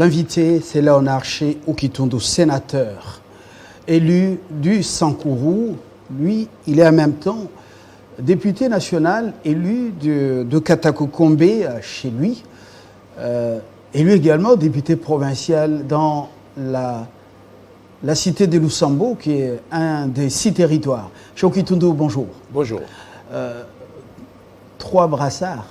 L'invité, c'est Léonard Shea Okitondo, sénateur, élu du Sankourou. Lui, il est en même temps député national, élu de Katakokombe chez lui, élu également député provincial dans la cité de Lusambo, qui est un des 6 territoires. Shea Okitondo, bonjour. Bonjour. 3 brassards.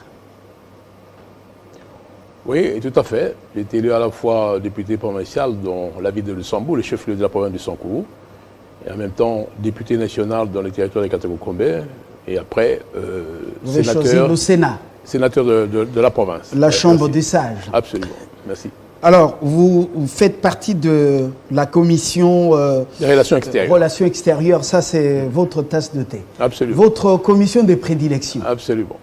Oui, tout à fait. J'ai été élu à la fois député provincial dans la ville de Lusambo, le chef-lieu de la province du Sankourou, et en même temps député national dans le territoire de Katakokombe, et après Vous avez choisi le Sénat. Sénateur de la province. La Chambre des sages. Absolument. Merci. Alors, vous faites partie de la commission des relations extérieures. Relations extérieures, ça c'est votre tasse de thé. Absolument. Votre commission de prédilection. Absolument.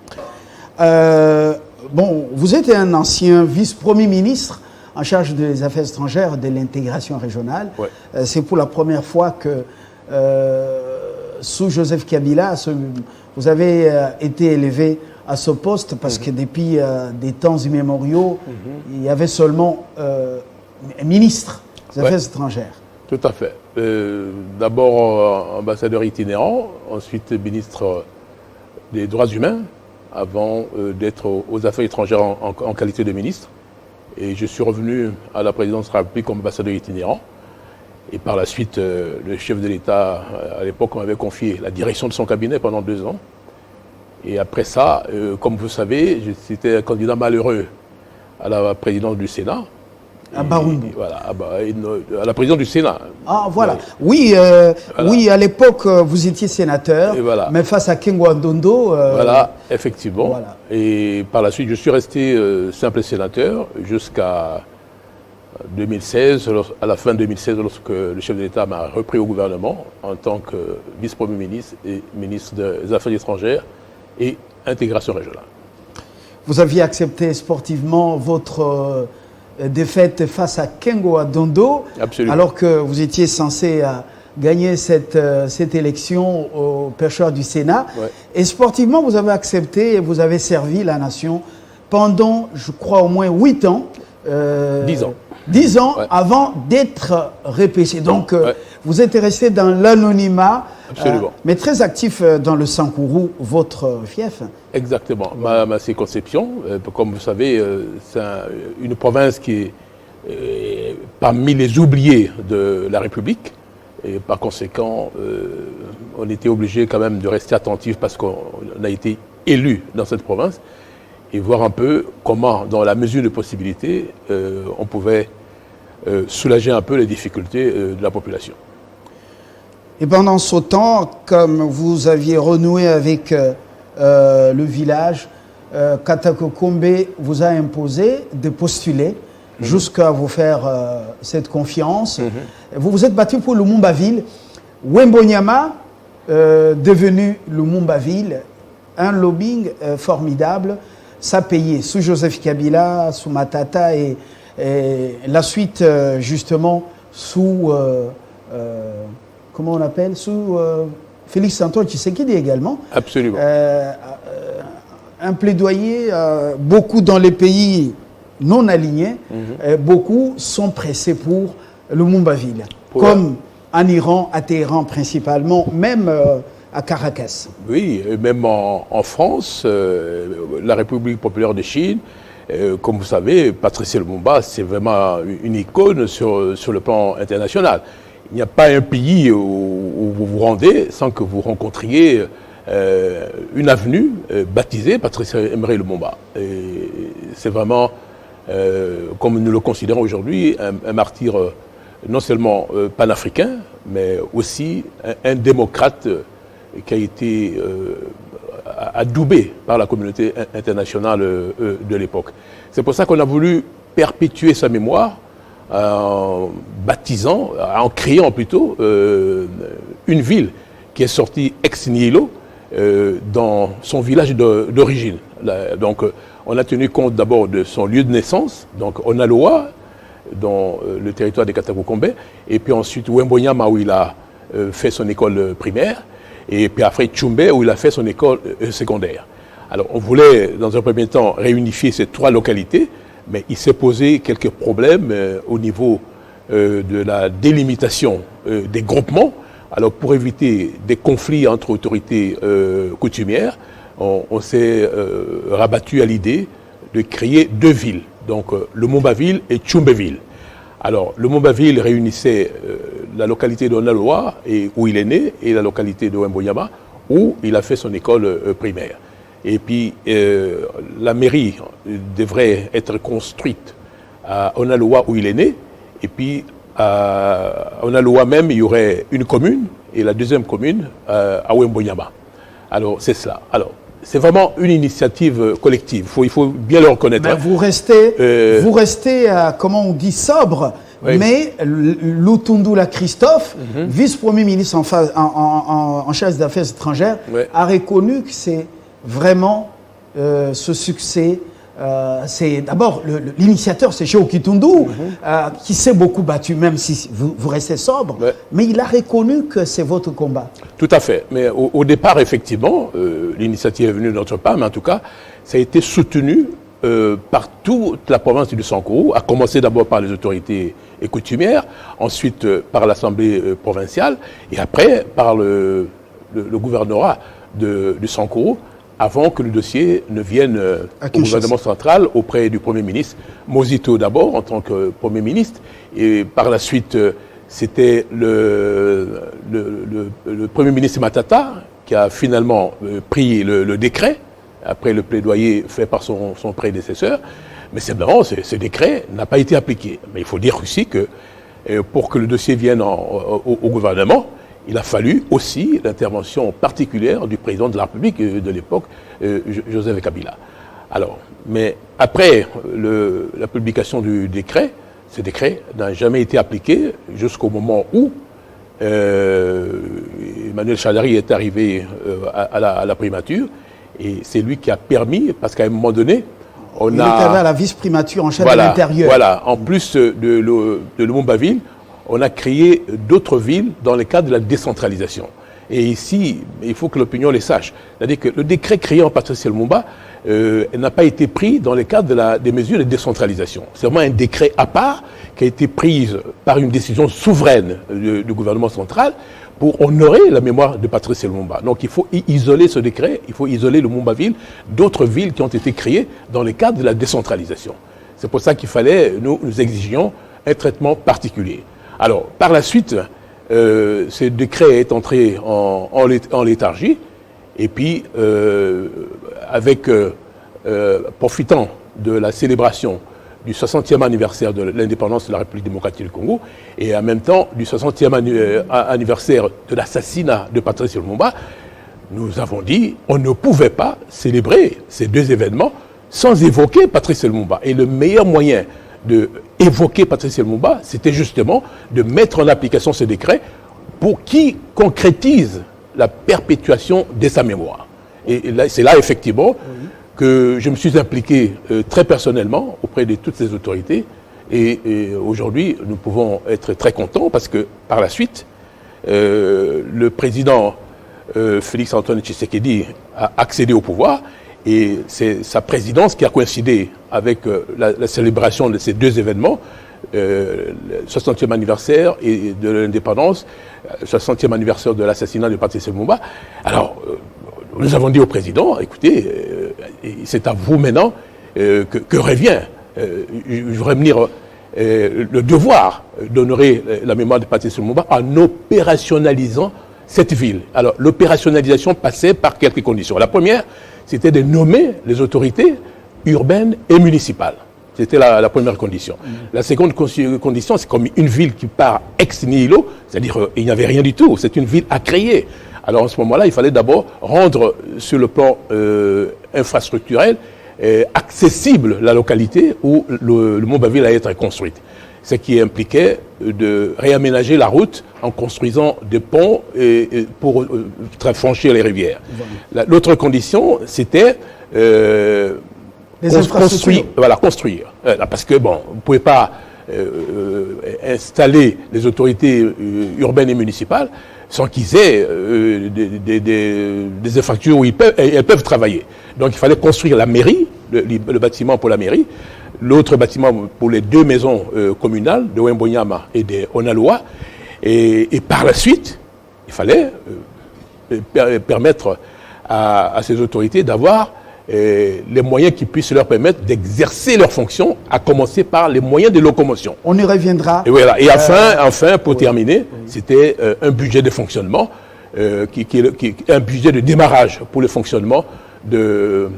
Bon, vous êtes un ancien vice-premier ministre en charge des affaires étrangères et de l'intégration régionale. Ouais. C'est pour la première fois que, sous Joseph Kabila, vous avez été élevé à ce poste parce que depuis des temps immémoriaux, il y avait seulement un ministre des Affaires étrangères. Tout à fait. D'abord ambassadeur itinérant, ensuite ministre des droits humains, avant d'être aux affaires étrangères en qualité de ministre. Et je suis revenu à la présidence de la République comme ambassadeur itinérant. Et par la suite, le chef de l'État, à l'époque, m'avait confié la direction de son cabinet pendant 2 ans. Et après ça, comme vous savez, j'étais un candidat malheureux à la présidence du Sénat. À Barumbu. Voilà, à la présidence du Sénat. Ah, voilà. Oui, voilà. Oui, à l'époque, vous étiez sénateur, voilà. Mais face à Kengwa Ndondo... voilà, effectivement. Voilà. Et par la suite, je suis resté simple sénateur jusqu'à 2016, à la fin 2016, lorsque le chef de l'État m'a repris au gouvernement en tant que vice-premier ministre et ministre des Affaires étrangères et intégration régionale. Vous aviez accepté sportivement votre défaite face à Kengwa Ndondo, alors que vous étiez censé gagner cette élection au perchoir du Sénat. Ouais. Et sportivement, vous avez accepté et vous avez servi la nation pendant, je crois, au moins 8 ans. 10 ans. 10 ans ouais. Avant d'être repêché. Donc, ouais. Vous êtes resté dans l'anonymat, mais très actif dans le Sankourou, votre fief. Exactement. Ma circonscription, comme vous savez, c'est une province qui est parmi les oubliés de la République. Et par conséquent, on était obligé quand même de rester attentif parce qu'on a été élu dans cette province et voir un peu comment, dans la mesure de possibilité, on pouvait soulager un peu les difficultés de la population. Et pendant ce temps, comme vous aviez renoué avec le village, Katakokombe vous a imposé de postuler jusqu'à vous faire cette confiance. Vous vous êtes battu pour Lumumba-Ville. Wembonyama, devenu Lumumba-Ville, un lobbying formidable. Ça payait sous Joseph Kabila, sous Matata et la suite justement sous, comment on appelle, sous Félix Antoine Tshisekedi également. Absolument. Un plaidoyer, beaucoup dans les pays non alignés, beaucoup sont pressés pour Lumumba-Ville, comme en Iran, à Téhéran principalement, même à Caracas. Oui, même en France, la République populaire de Chine, comme vous savez, Patrice Lumumba, c'est vraiment une icône sur le plan international. Il n'y a pas un pays où vous vous rendez sans que vous rencontriez une avenue baptisée Patrice Emery Lumumba. C'est vraiment, comme nous le considérons aujourd'hui, un martyr non seulement panafricain, mais aussi un démocrate qui a été adoubé par la communauté internationale de l'époque. C'est pour ça qu'on a voulu perpétuer sa mémoire en baptisant, en créant plutôt une ville qui est sortie ex nihilo dans son village d'origine. Donc on a tenu compte d'abord de son lieu de naissance, donc Onaloa, dans le territoire des Katakokombe, et puis ensuite Wembonyama où il a fait son école primaire, et puis après Tchumbe où il a fait son école secondaire. Alors on voulait dans un premier temps réunifier ces 3 localités, Mais il s'est posé quelques problèmes au niveau de la délimitation des groupements. Alors, pour éviter des conflits entre autorités coutumières, on s'est rabattu à l'idée de créer 2 villes, donc Lumumba-Ville et Tchoumbéville. Alors, Lumumba-Ville réunissait la localité de Onaloa, où il est né, et la localité de Wemboyama, où il a fait son école primaire. Et puis, la mairie devrait être construite à Onaloa, où il est né, et puis à Onaloa même, il y aurait une commune, et la deuxième commune à Wemboyama. Alors, c'est cela. Alors, c'est vraiment une initiative collective. Il faut bien le reconnaître. Ben, vous restez comment on dit, sobre. Oui. Mais Lutundula Christophe, vice-premier ministre en charge des affaires étrangères, a reconnu que c'est vraiment ce succès. C'est d'abord l'initiateur, c'est Cheo Kitundu, qui s'est beaucoup battu, même si vous restez sobre, mais il a reconnu que c'est votre combat. Tout à fait. Mais au départ, effectivement, l'initiative est venue de notre part, mais en tout cas, ça a été soutenu par toute la province du Sankuru, à commencer d'abord par les autorités coutumières, ensuite par l'Assemblée provinciale, et après par le gouvernorat du Sankuru, avant que le dossier ne vienne au gouvernement central auprès du Premier ministre. Mosito d'abord, en tant que Premier ministre, et par la suite, c'était le Premier ministre Matata qui a finalement pris le décret, après le plaidoyer fait par son prédécesseur. Mais simplement, ce décret n'a pas été appliqué. Mais il faut dire aussi que pour que le dossier vienne au gouvernement, il a fallu aussi l'intervention particulière du président de la République de l'époque, Joseph Kabila. Alors, mais après la publication du décret, ce décret n'a jamais été appliqué jusqu'au moment où Emmanuel Chadari est arrivé à la primature, et c'est lui qui a permis, parce qu'à un moment donné, il était à la vice-primature en charge de l'intérieur. Voilà, en plus de Lumumba-Ville, on a créé d'autres villes dans le cadre de la décentralisation. Et ici, il faut que l'opinion les sache. C'est-à-dire que le décret créant Patrice Lumumba n'a pas été pris dans le cadre des mesures de décentralisation. C'est vraiment un décret à part qui a été pris par une décision souveraine du gouvernement central pour honorer la mémoire de Patrice Lumumba. Donc il faut isoler ce décret, il faut isoler Lumumba-Ville d'autres villes qui ont été créées dans le cadre de la décentralisation. C'est pour ça qu'il fallait, nous exigions un traitement particulier. Alors, par la suite, ce décret est entré en léthargie, et puis, profitant de la célébration du 60e anniversaire de l'indépendance de la République démocratique du Congo, et en même temps du 60e anniversaire de l'assassinat de Patrice Lumumba, nous avons dit on ne pouvait pas célébrer ces 2 événements sans évoquer Patrice Lumumba. Et le meilleur moyen d'évoquer Patrice Lumumba, c'était justement de mettre en application ce décret pour qu'il concrétise la perpétuation de sa mémoire. Et c'est là, effectivement, que je me suis impliqué très personnellement auprès de toutes ces autorités. Et aujourd'hui, nous pouvons être très contents parce que, par la suite, le président Félix-Antoine Tshisekedi a accédé au pouvoir. Et c'est sa présidence qui a coïncidé avec la célébration de ces 2 événements, le 60e anniversaire de l'indépendance, le 60e anniversaire de l'assassinat de Patrice Lumumba. Alors, nous avons dit au président, écoutez, c'est à vous maintenant que revient, je voudrais venir le devoir d'honorer la mémoire de Patrice Lumumba en opérationnalisant cette ville. Alors, l'opérationnalisation passait par quelques conditions. La première, c'était de nommer les autorités urbaines et municipales. C'était la première condition. La seconde condition, c'est comme une ville qui part ex nihilo, c'est-à-dire il n'y avait rien du tout, c'est une ville à créer. Alors, en ce moment-là, il fallait d'abord rendre, sur le plan infrastructurel, accessible la localité où le Lumumba-Ville allait être construite. Ce qui impliquait de réaménager la route en construisant des ponts pour franchir les rivières. L'autre condition, c'était construire. Parce que, bon, vous ne pouvez pas installer les autorités urbaines et municipales sans qu'ils aient des infrastructures où elles peuvent travailler. Donc il fallait construire la mairie, le bâtiment pour la mairie, l'autre bâtiment pour les 2 maisons communales de Wembonyama et de Onaloa. Et par la suite, il fallait permettre à ces autorités d'avoir les moyens qui puissent leur permettre d'exercer leurs fonctions, à commencer par les moyens de locomotion. On y reviendra. Et voilà. Et enfin, pour terminer, c'était un budget de fonctionnement, un budget de démarrage pour le fonctionnement de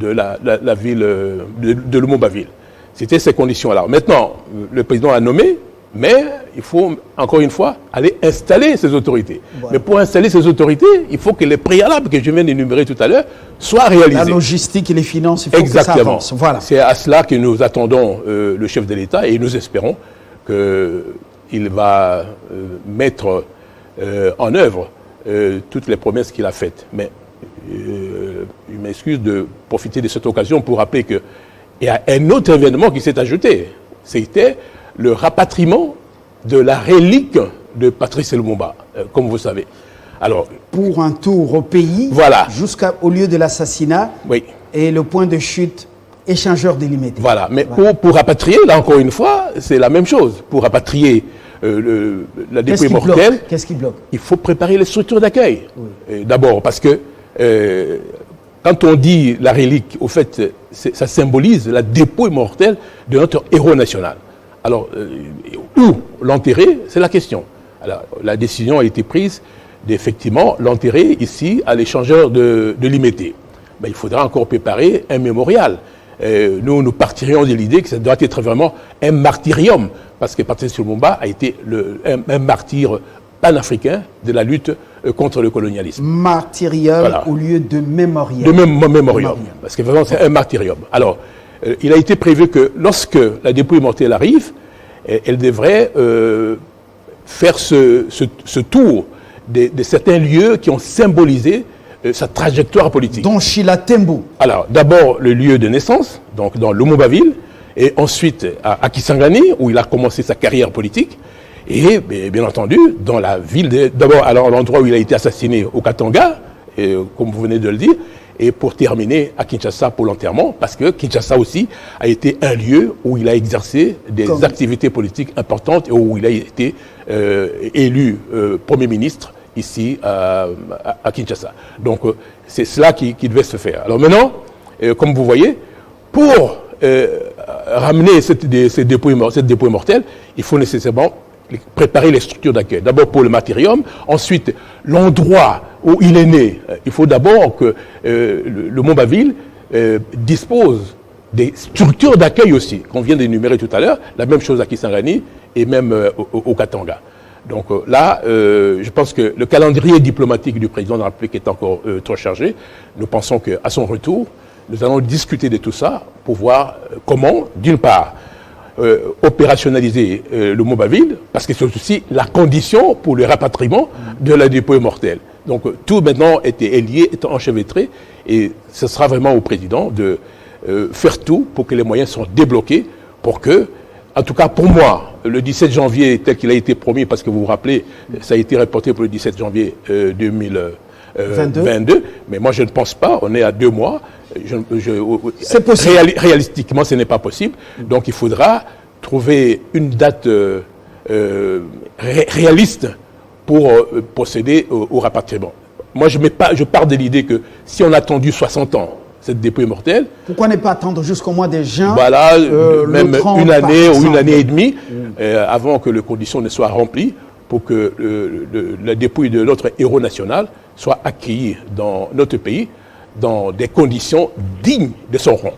la ville de Lumumba-Ville. C'était ces conditions-là. Maintenant, le président a nommé, mais il faut, encore une fois, aller installer ces autorités. Voilà. Mais pour installer ces autorités, il faut que les préalables que je viens d'énumérer tout à l'heure soient réalisés. La logistique et les finances, il faut Exactement. Que ça avance. Voilà. C'est à cela que nous attendons le chef de l'État et nous espérons qu'il va mettre en œuvre toutes les promesses qu'il a faites. Mais il m'excuse de profiter de cette occasion pour rappeler qu'il y a un autre événement qui s'est ajouté. C'était le rapatriement de la relique de Patrice Lumumba, comme vous savez. Alors, pour un tour au pays, voilà. Jusqu'au lieu de l'assassinat, oui. Et le point de chute, échangeur délimité. Voilà, mais voilà. Pour rapatrier, là encore une fois, c'est la même chose. Pour rapatrier la dépouille mortelle, qu'est-ce qui bloque? Il faut préparer les structures d'accueil. Oui. D'abord, parce que quand on dit la relique, au fait, ça symbolise la dépouille mortelle de notre héros national. Alors, où l'enterrer, c'est la question. Alors, la décision a été prise d'effectivement l'enterrer ici à l'échangeur de Limete. Mais il faudra encore préparer un mémorial. Nous partirions de l'idée que ça doit être vraiment un martyrium, parce que Patrice Lumumba a été un martyr panafricain de la lutte contre le colonialisme. Martyrium voilà. Au lieu de mémorial. De mémorium, parce que vraiment c'est un martyrium. Alors, il a été prévu que lorsque la dépouille mortelle arrive, elle devrait faire ce tour de certains lieux qui ont symbolisé sa trajectoire politique. Dont Chila Tembo. Alors, d'abord le lieu de naissance, donc dans Lumumba-Ville, et ensuite à Kisangani, où il a commencé sa carrière politique, et bien entendu, dans la ville, d'abord à l'endroit où il a été assassiné au Katanga, comme vous venez de le dire, et pour terminer à Kinshasa pour l'enterrement, parce que Kinshasa aussi a été un lieu où il a exercé des activités politiques importantes et où il a été élu Premier ministre ici à Kinshasa. Donc c'est cela qui devait se faire. Alors maintenant, comme vous voyez, pour ramener cette dépouille mortelle, il faut nécessairement préparer les structures d'accueil. D'abord pour le martyrium, ensuite l'endroit où il est né. Il faut d'abord que le Lumumba-Ville dispose des structures d'accueil aussi, qu'on vient d'énumérer tout à l'heure, la même chose à Kisangani et même au Katanga. Donc là, je pense que le calendrier diplomatique du président de la République est encore trop chargé. Nous pensons qu'à son retour, nous allons discuter de tout ça pour voir comment, d'une part, opérationnaliser le Lumumba-Ville, parce que c'est aussi la condition pour le rapatriement de la dépouille mortelle. Donc tout maintenant est lié, est enchevêtré, et ce sera vraiment au président de faire tout pour que les moyens soient débloqués, pour que, en tout cas pour moi, le 17 janvier, tel qu'il a été promis, parce que vous vous rappelez, ça a été reporté pour le 17 janvier 2022, mais moi je ne pense pas, on est à 2 mois, c'est possible. Réalistiquement, ce n'est pas possible. Donc, il faudra trouver une date réaliste pour procéder au rapatriement. Moi, je pars de l'idée que si on a attendu 60 ans, cette dépouille mortelle... Pourquoi ne pas attendre jusqu'au mois de juin? Voilà, même une année ou une année et demie, avant que les conditions ne soient remplies, pour que la dépouille de notre héros national soit accueillie dans notre pays, dans des conditions dignes de son rang.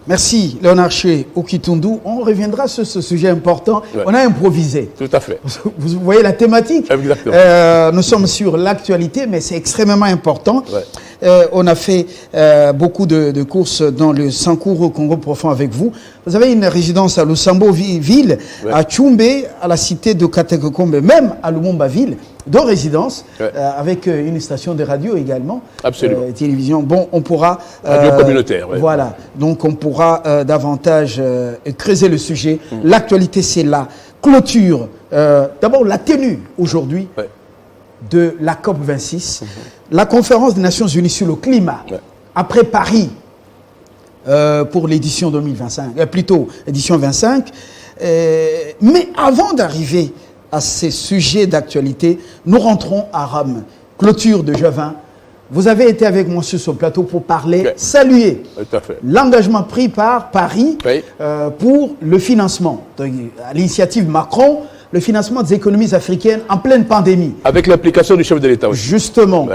Merci, Léonard Ché Okitundu. On reviendra sur ce sujet important. Ouais. On a improvisé. Tout à fait. Vous voyez la thématique? Exactement. Nous sommes sur l'actualité, mais c'est extrêmement important. Ouais. On a fait beaucoup de courses dans le Sankuru au Congo profond avec vous. Vous avez une résidence à Lusambo-Ville, ouais. À Tchumbe, à la cité de Katekokombe, même à Lumumba-Ville. 2 résidences, ouais. Avec une station de radio également. Absolument. Télévision. Bon, on pourra... radio communautaire, ouais. Voilà. Donc, on pourra davantage creuser le sujet. L'actualité, c'est la clôture. D'abord, la tenue aujourd'hui ouais. de la COP26. La conférence des Nations Unies sur le climat. Ouais. Après Paris, pour l'édition 2025, plutôt édition 25. Mais avant d'arriver à ces sujets d'actualité, nous rentrons à Rome, clôture de G20. Vous avez été avec moi sur ce plateau pour parler, saluer l'engagement pris par Paris pour le financement, à l'initiative Macron, le financement des économies africaines en pleine pandémie. Avec l'implication du chef de l'État aussi. Justement.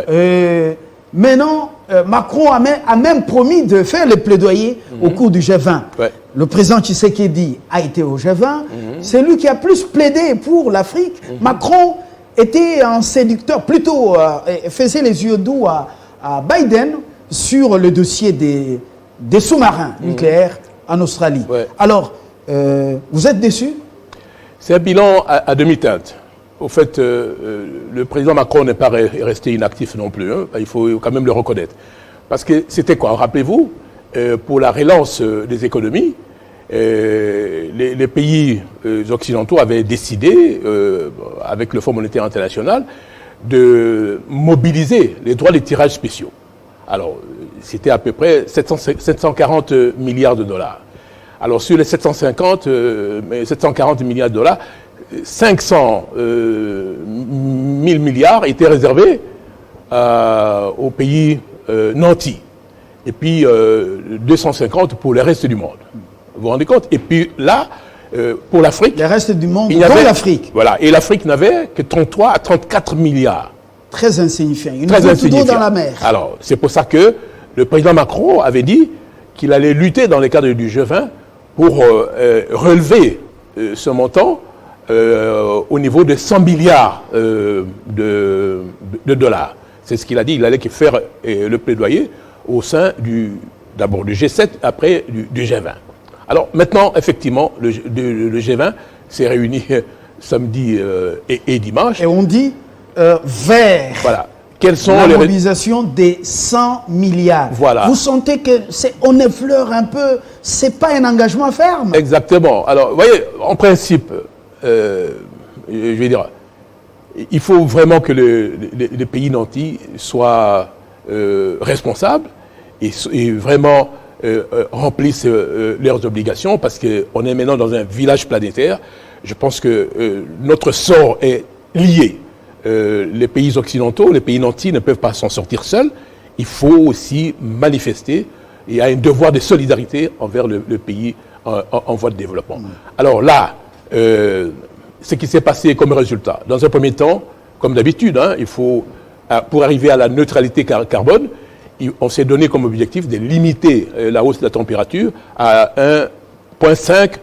Maintenant, Macron a même promis de faire le plaidoyer au cours du G20. Le président Tshisekedi a été au G20. C'est lui qui a plus plaidé pour l'Afrique. Macron était un séducteur, plutôt faisait les yeux doux à Biden sur le dossier des sous-marins nucléaires en Australie. Alors, vous êtes déçu? C'est un bilan à demi-teinte. Au fait, le président Macron n'est pas resté inactif non plus. Hein. Il faut quand même le reconnaître. Parce que c'était quoi? Rappelez-vous, pour la relance des économies, les pays occidentaux avaient décidé, avec le Fonds monétaire international, de mobiliser les droits de tirage spéciaux. Alors, c'était à peu près 740 milliards de dollars. Alors, sur les 740 milliards de dollars, 500 000 milliards étaient réservés aux pays nantis. Et puis 250 pour le reste du monde. Vous vous rendez compte? Et puis là, pour l'Afrique... Le reste du monde, dans l'Afrique. Voilà. Et l'Afrique n'avait que 33 à 34 milliards. Très insignifiant. Une goutte d'eau dans la mer. Alors, c'est pour ça que le président Macron avait dit qu'il allait lutter dans le cadre du G20 pour relever ce montant au niveau de 100 milliards de dollars. C'est ce qu'il a dit. Il allait faire le plaidoyer au sein d'abord du G7, après du G20. Alors maintenant, effectivement, le G20 s'est réuni samedi et dimanche. Et on dit vers quelles sont la mobilisation des 100 milliards. Voilà. Vous sentez qu'on effleure un peu, c'est pas un engagement ferme? Exactement. Alors, vous voyez, en principe, je vais dire, il faut vraiment que les pays nantis soient responsables et vraiment remplissent leurs obligations, parce qu'on est maintenant dans un village planétaire. Je pense que notre sort est lié. Les pays occidentaux, les pays nantis ne peuvent pas s'en sortir seuls. Il faut aussi manifester. Il y a un devoir de solidarité envers le pays en voie de développement. Alors là, ce qui s'est passé comme résultat, dans un premier temps, comme d'habitude, hein, il faut, pour arriver à la neutralité carbone, on s'est donné comme objectif de limiter la hausse de la température à 1,5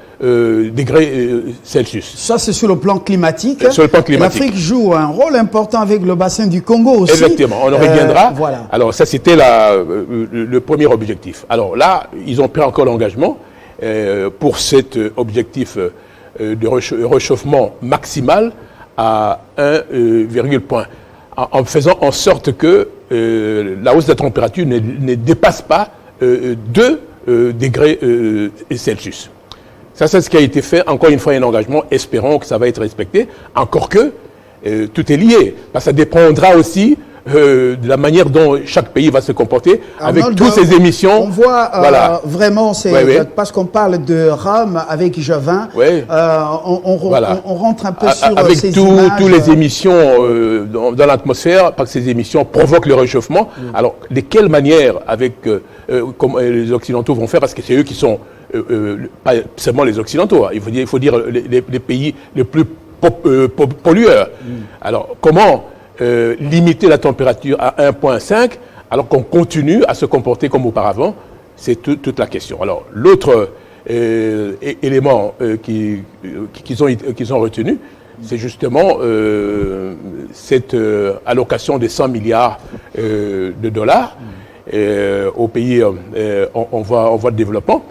degrés Celsius. Ça, c'est sur le plan climatique. Sur le plan climatique. L'Afrique joue un rôle important avec le bassin du Congo aussi. Exactement, on en reviendra. Voilà. Alors ça, c'était le premier objectif. Alors là, ils ont pris encore l'engagement pour cet objectif de réchauffement maximal à 1,1 point, en faisant en sorte que la hausse de la température ne dépasse pas 2 degrés Celsius. Ça, c'est ce qui a été fait. Encore une fois, un engagement. Espérons que ça va être respecté. Encore que tout est lié. Parce que ça dépendra aussi de la manière dont chaque pays va se comporter avec toutes ces émissions. On voit vraiment, parce qu'on parle de Rome avec G20, on rentre un peu sur avec ces images. Tous les émissions dans l'atmosphère, parce que ces émissions provoquent le réchauffement. Alors, de quelle manière, comme les Occidentaux vont faire, parce que c'est eux qui sont, pas seulement les Occidentaux, hein, il faut dire les pays les plus pollueurs. Alors, comment limiter la température à 1,5 alors qu'on continue à se comporter comme auparavant? C'est toute la question. Alors, l'autre élément qu'ils ont retenu, c'est justement cette allocation des 100 milliards de dollars aux pays en voie de développement.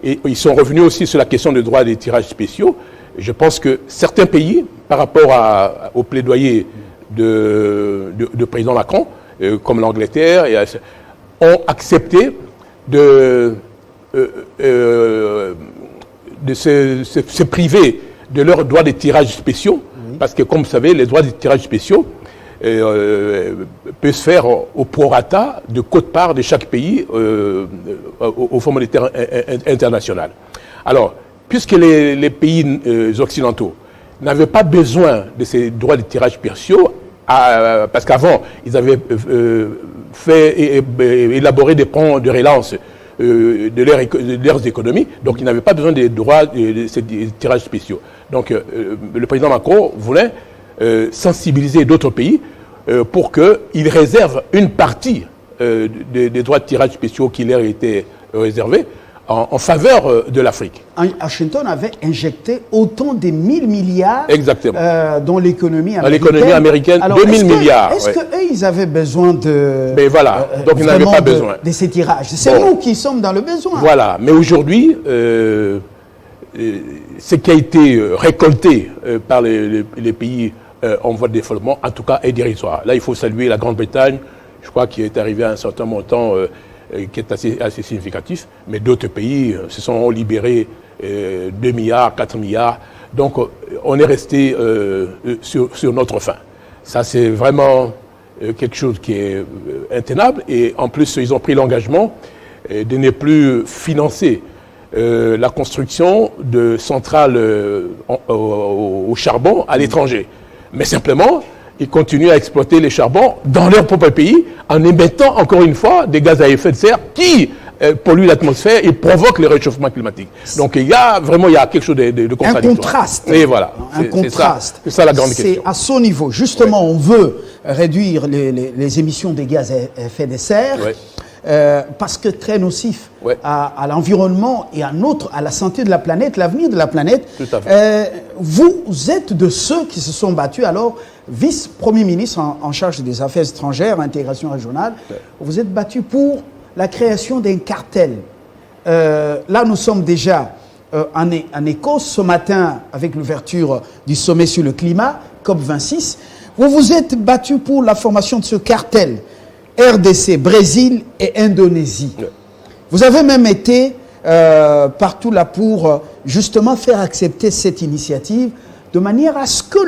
Et ils sont revenus aussi sur la question des droits des tirages spéciaux. Je pense que certains pays, par rapport au plaidoyer de président Macron, comme l'Angleterre, ont accepté de se priver de leurs droits de tirage spéciaux, parce que, comme vous savez, les droits de tirage spéciaux peut se faire au prorata de quote-part de chaque pays au Fonds monétaire international. Alors, puisque les pays occidentaux n'avaient pas besoin de ces droits de tirage spéciaux, parce qu'avant, ils avaient élaboré des plans de relance de leurs économies, donc ils n'avaient pas besoin des droits de ces tirages spéciaux. Donc le président Macron voulait sensibiliser d'autres pays pour qu'ils réservent une partie des droits de tirage spéciaux qui leur étaient réservés en faveur de l'Afrique. Washington avait injecté autant de 1000 milliards dans l'économie américaine. Dans l'économie américaine, alors, 2000 milliards. Est-ce qu'eux, ils avaient bezoin de... Mais voilà, donc ils n'avaient pas besoin. De ces tirages. C'est nous qui sommes dans le besoin. Voilà, mais aujourd'hui, ce qui a été récolté par les pays en voie de développement, en tout cas, est dérisoire. Là, il faut saluer la Grande-Bretagne, je crois qu'il est arrivé à un certain montant qui est assez significatif, mais d'autres pays se sont libérés 2 milliards, 4 milliards. Donc, on est resté sur notre faim. Ça, c'est vraiment quelque chose qui est intenable. Et en plus, ils ont pris l'engagement de ne plus financer la construction de centrales au charbon à l'étranger. Mais simplement, ils continuent à exploiter les charbons dans leur propre pays en émettant encore une fois des gaz à effet de serre qui polluent l'atmosphère et provoquent le réchauffement climatique. Donc il y a quelque chose de contradictoire. Un contraste. Et voilà. Un contraste. C'est ça la grande question. C'est à ce niveau. Justement, on veut réduire les émissions des gaz à effet de serre. Parce que très nocif à l'environnement et à la santé de la planète, l'avenir de la planète. Tout à fait. Vous êtes de ceux qui se sont battus, alors vice-premier ministre en charge des affaires étrangères, intégration régionale, vous êtes battu pour la création d'un cartel. Là, nous sommes déjà en Écosse, ce matin, avec l'ouverture du sommet sur le climat, COP26. Vous vous êtes battu pour la formation de ce cartel. RDC, Brésil et Indonésie. Vous avez même été partout là pour justement faire accepter cette initiative de manière à ce que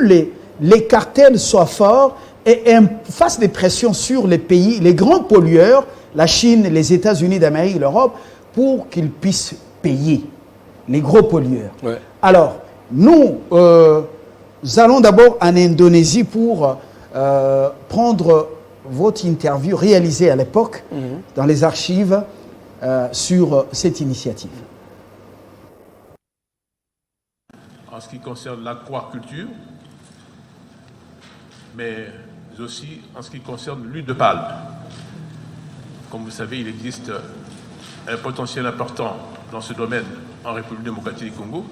les cartels soient forts et fassent des pressions sur les pays, les grands pollueurs, la Chine, les États-Unis d'Amérique, l'Europe, pour qu'ils puissent payer les gros pollueurs. Alors, nous allons d'abord en Indonésie pour prendre votre interview réalisée à l'époque dans les archives sur cette initiative. En ce qui concerne l'aquaculture, mais aussi en ce qui concerne l'huile de palme. Comme vous savez, il existe un potentiel important dans ce domaine en République démocratique du Congo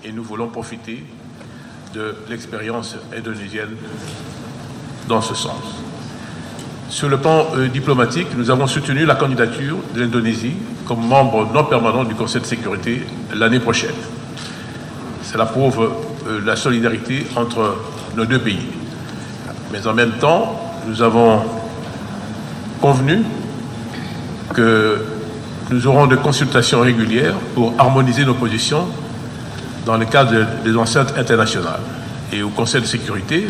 et nous voulons profiter de l'expérience indonésienne dans ce sens. Sur le plan diplomatique, nous avons soutenu la candidature de l'Indonésie comme membre non permanent du Conseil de sécurité l'année prochaine. Cela prouve la solidarité entre nos deux pays. Mais en même temps, nous avons convenu que nous aurons des consultations régulières pour harmoniser nos positions dans le cadre des enceintes internationales. Et au Conseil de sécurité,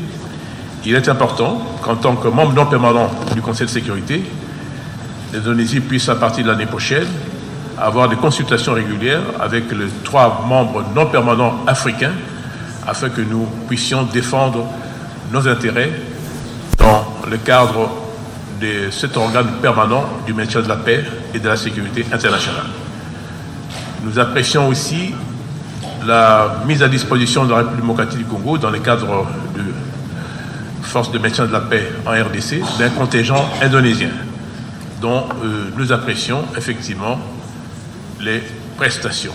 il est important qu'en tant que membre non permanent du Conseil de sécurité, l'Indonésie puisse, à partir de l'année prochaine, avoir des consultations régulières avec les 3 membres non permanents africains afin que nous puissions défendre nos intérêts dans le cadre de cet organe permanent du maintien de la paix et de la sécurité internationale. Nous apprécions aussi la mise à disposition de la République démocratique du Congo dans le cadre de forces de maintien de la paix en RDC d'un contingent indonésien dont nous apprécions effectivement les prestations.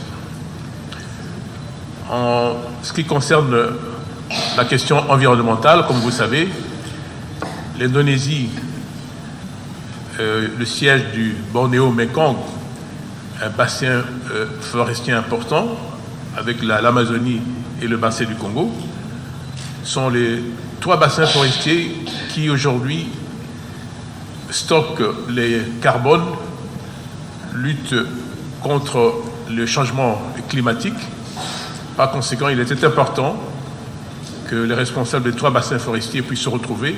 En ce qui concerne la question environnementale, comme vous savez, l'Indonésie, le siège du Bornéo-Mekong, un bassin forestier important avec l'Amazonie et le bassin du Congo, sont les 3 bassins forestiers qui aujourd'hui stockent les carbones, luttent contre le changement climatique. Par conséquent, il était important que les responsables des 3 bassins forestiers puissent se retrouver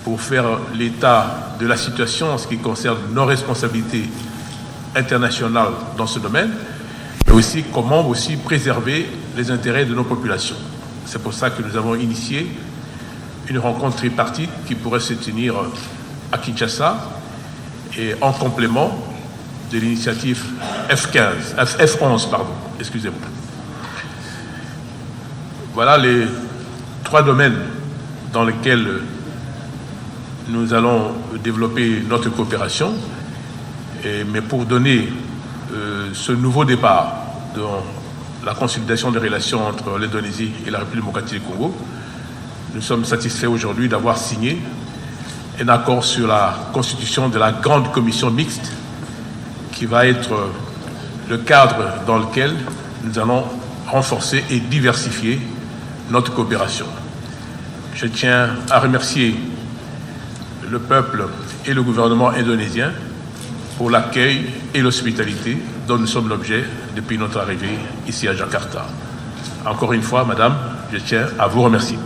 pour faire l'état de la situation en ce qui concerne nos responsabilités internationales dans ce domaine, mais aussi comment aussi préserver les intérêts de nos populations. C'est pour ça que nous avons initié une rencontre tripartite qui pourrait se tenir à Kinshasa et en complément de l'initiative F11, excusez-moi. Voilà les 3 domaines dans lesquels nous allons développer notre coopération. Mais pour donner ce nouveau départ dans la consolidation des relations entre l'Indonésie et la République démocratique du Congo, nous sommes satisfaits aujourd'hui d'avoir signé un accord sur la constitution de la grande commission mixte qui va être le cadre dans lequel nous allons renforcer et diversifier notre coopération. Je tiens à remercier le peuple et le gouvernement indonésien pour l'accueil et l'hospitalité dont nous sommes l'objet depuis notre arrivée ici à Jakarta. Encore une fois, Madame, je tiens à vous remercier.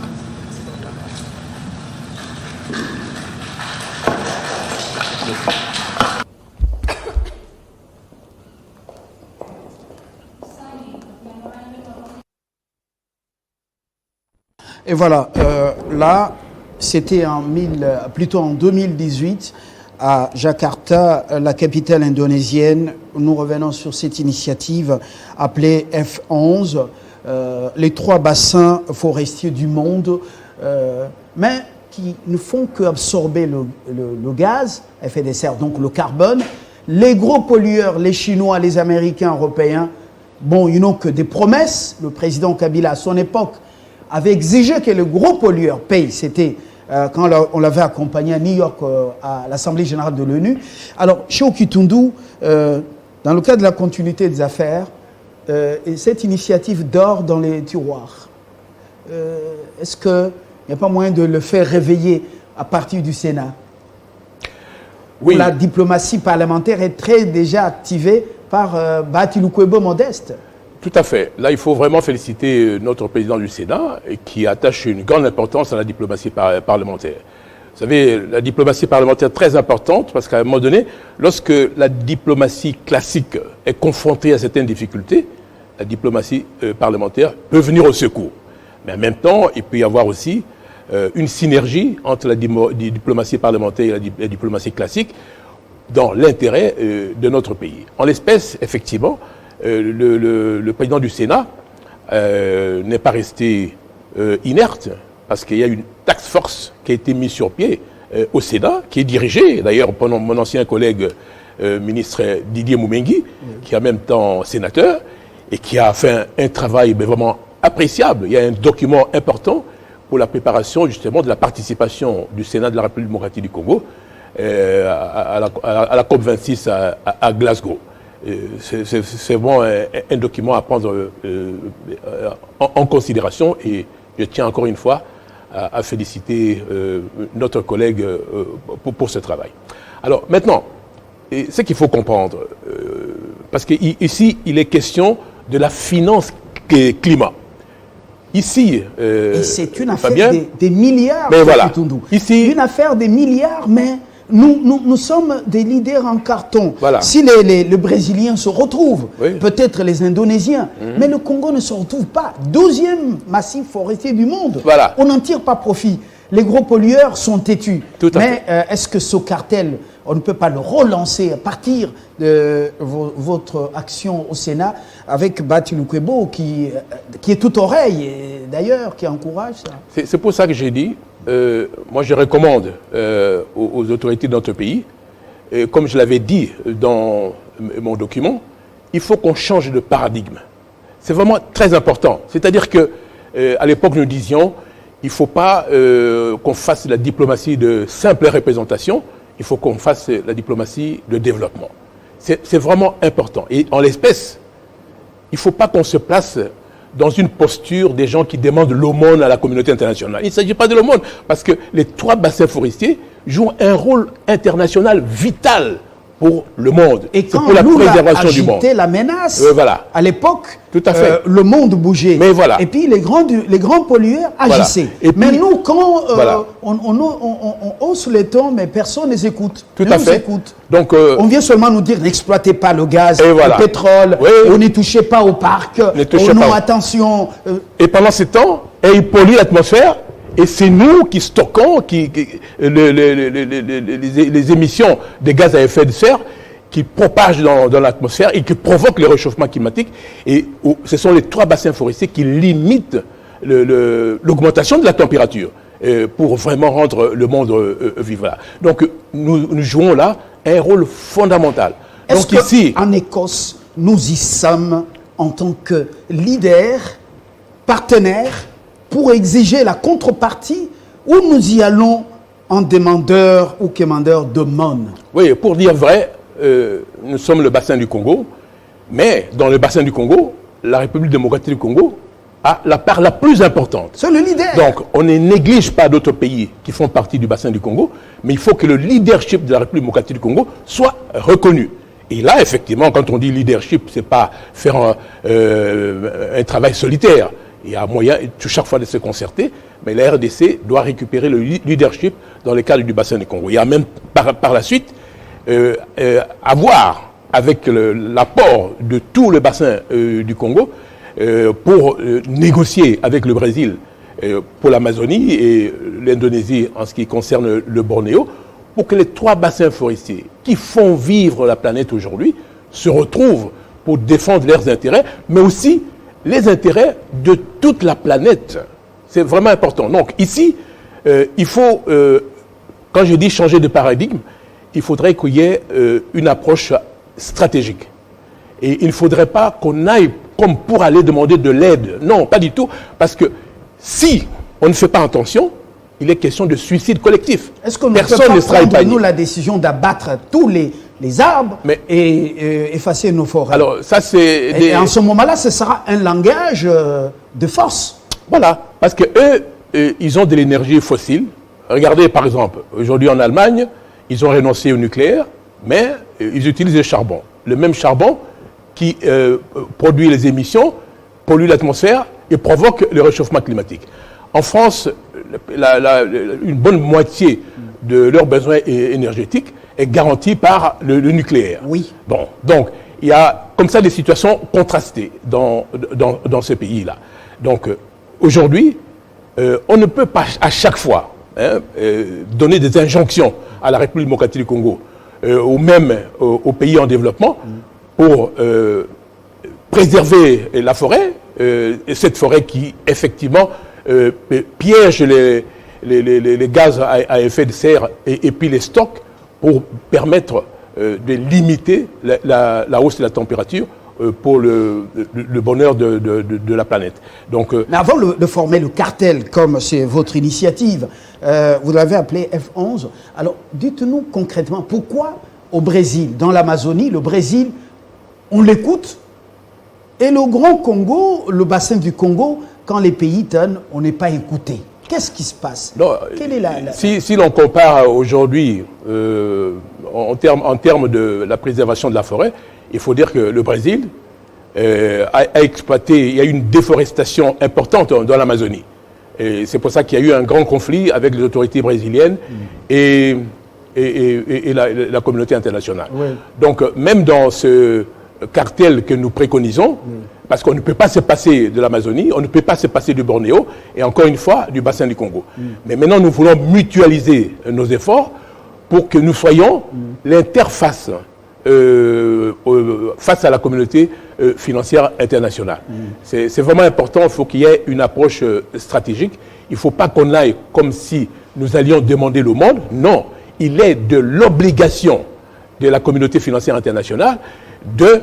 Et voilà, là, c'était plutôt en 2018, à Jakarta, la capitale indonésienne. Nous revenons sur cette initiative appelée F11, les 3 bassins forestiers du monde, mais qui ne font qu'absorber le gaz, effet de serre, donc le carbone. Les gros pollueurs, les Chinois, les Américains, Européens, bon, ils n'ont que des promesses. Le président Kabila, à son époque, avait exigé que le gros pollueur paye. C'était quand on l'avait accompagné à New York à l'Assemblée générale de l'ONU. Alors, chez Okitundu, dans le cadre de la continuité des affaires, cette initiative dort dans les tiroirs. Est-ce qu'il n'y a pas moyen de le faire réveiller à partir du Sénat? Oui. La diplomatie parlementaire est déjà activée par Bati Lukwebo Modeste. Tout à fait. Là, il faut vraiment féliciter notre président du Sénat qui attache une grande importance à la diplomatie parlementaire. Vous savez, la diplomatie parlementaire est très importante parce qu'à un moment donné, lorsque la diplomatie classique est confrontée à certaines difficultés, la diplomatie parlementaire peut venir au secours. Mais en même temps, il peut y avoir aussi une synergie entre la diplomatie parlementaire et la diplomatie classique dans l'intérêt de notre pays. En l'espèce, effectivement, le président du Sénat n'est pas resté inerte parce qu'il y a une task force qui a été mise sur pied au Sénat, qui est dirigée d'ailleurs par mon ancien collègue ministre Didier Moumengi, qui est en même temps sénateur et qui a fait un travail vraiment appréciable. Il y a un document important pour la préparation justement de la participation du Sénat de la République démocratique du Congo à la COP26 à Glasgow. C'est vraiment un document à prendre en considération et je tiens encore une fois à féliciter notre collègue pour ce travail. Alors maintenant, ce qu'il faut comprendre, parce qu'ici il est question de la finance climat. Ici, et c'est une affaire des milliards. Mais voilà. Ici, une affaire des milliards, mais nous sommes des leaders en carton. Voilà. Si les Brésiliens se retrouvent, oui, peut-être les Indonésiens, mais le Congo ne se retrouve pas. 12e massif forestier du monde. Voilà. On n'en tire pas profit. Les gros pollueurs sont têtus. Mais est-ce que ce cartel, on ne peut pas le relancer à partir de votre action au Sénat avec Bati Lukwebo qui est toute oreille, d'ailleurs, qui encourage ça? C'est pour ça que j'ai dit, moi je recommande aux autorités de notre pays, comme je l'avais dit dans mon document, il faut qu'on change de paradigme. C'est vraiment très important. C'est-à-dire que à l'époque nous disions, il ne faut pas qu'on fasse la diplomatie de simple représentation, il faut qu'on fasse la diplomatie de développement. C'est vraiment important. Et en l'espèce, il ne faut pas qu'on se place dans une posture des gens qui demandent l'aumône à la communauté internationale. Il ne s'agit pas de l'aumône, parce que les 3 bassins forestiers jouent un rôle international vital pour le monde. Et c'est quand pour la préservation du monde. agité la menace, Voilà. à l'époque, Tout à fait. le monde bougeait. Mais voilà. Et puis les grands pollueurs agissaient. Et mais puis, nous, quand voilà. on hausse les tons, mais personne ne nous écoute. Tout Ne à nous fait. écoute. Donc, On vient seulement nous dire n'exploitez pas le gaz, Et voilà. le pétrole, Oui. on ne touchez pas au parc, Ne touchez non, pas. attention. et pendant ce temps, il pollue l'atmosphère. Et c'est nous qui stockons les émissions de gaz à effet de serre qui propagent dans l'atmosphère et qui provoquent le réchauffement climatique. Et ce sont les 3 bassins forestiers qui limitent l'augmentation de la température pour vraiment rendre le monde vivable. Donc nous jouons là un rôle fondamental. Est-ce Donc ici, qu'en Écosse, nous y sommes en tant que leader, partenaire, pour exiger la contrepartie, ou nous y allons en demandeur ou commandeur de monde? oui, pour dire vrai, nous sommes le bassin du Congo, mais dans le bassin du Congo, la République démocratique du Congo a la part la plus importante. C'est le leader. Donc, on ne néglige pas d'autres pays qui font partie du bassin du Congo, mais il faut que le leadership de la République démocratique du Congo soit reconnu. Et là, effectivement, quand on dit leadership, c'est pas faire un travail solitaire. Il y a moyen, chaque fois, de se concerter, mais la RDC doit récupérer le leadership dans le cadre du bassin du Congo. Il y a même, par la suite, avoir, avec l'apport de tout le bassin du Congo, pour négocier avec le Brésil pour l'Amazonie et l'Indonésie en ce qui concerne le Bornéo, pour que les 3 bassins forestiers qui font vivre la planète aujourd'hui se retrouvent pour défendre leurs intérêts, mais aussi les intérêts de toute la planète. C'est vraiment important. Donc ici, il faut, quand je dis changer de paradigme, il faudrait qu'il y ait une approche stratégique. Et il ne faudrait pas qu'on aille comme pour aller demander de l'aide. Non, pas du tout. Parce que si on ne fait pas attention, il est question de suicide collectif. Est-ce qu'on ne Personne peut ne pas sera prendre, épargné. nous, la décision d'abattre tous les arbres et effacer nos forêts? Alors, ça, c'est... Et en ce moment-là, ce sera un langage de force. Voilà. Parce que eux, ils ont de l'énergie fossile. Regardez, par exemple, aujourd'hui en Allemagne, ils ont renoncé au nucléaire, mais ils utilisent le charbon. Le même charbon qui produit les émissions, pollue l'atmosphère et provoque le réchauffement climatique. En France, une bonne moitié de leurs besoins énergétiques est garantie par le nucléaire. Oui. Bon, donc, il y a comme ça des situations contrastées dans ce pays-là. Donc, aujourd'hui, on ne peut pas à chaque fois donner des injonctions à la République démocratique du Congo ou même aux pays en développement pour préserver la forêt, cette forêt qui, effectivement, piège les gaz à effet de serre et puis les stocks pour permettre de limiter la hausse de la température pour le bonheur de la planète. Donc, Mais avant de former le cartel, comme c'est votre initiative, vous l'avez appelé F11. Alors, dites-nous concrètement, pourquoi au Brésil, dans l'Amazonie, le Brésil, on l'écoute, et le Grand Congo, le bassin du Congo, quand les pays tonnent, on n'est pas écouté? Qu'est-ce qui se passe? non, Quelle est si l'on compare aujourd'hui en termes de la préservation de la forêt, il faut dire que le Brésil a exploité, il y a eu une déforestation importante dans l'Amazonie. Et c'est pour ça qu'il y a eu un grand conflit avec les autorités brésiliennes et la communauté internationale. Oui. Donc, même dans ce cartel que nous préconisons, parce qu'on ne peut pas se passer de l'Amazonie, on ne peut pas se passer du Bornéo, et encore une fois, du bassin du Congo. Mais maintenant, nous voulons mutualiser nos efforts pour que nous soyons l'interface face à la communauté financière internationale. C'est vraiment important, il faut qu'il y ait une approche stratégique. Il ne faut pas qu'on aille comme si nous allions demander le monde. Non, il est de l'obligation de la communauté financière internationale de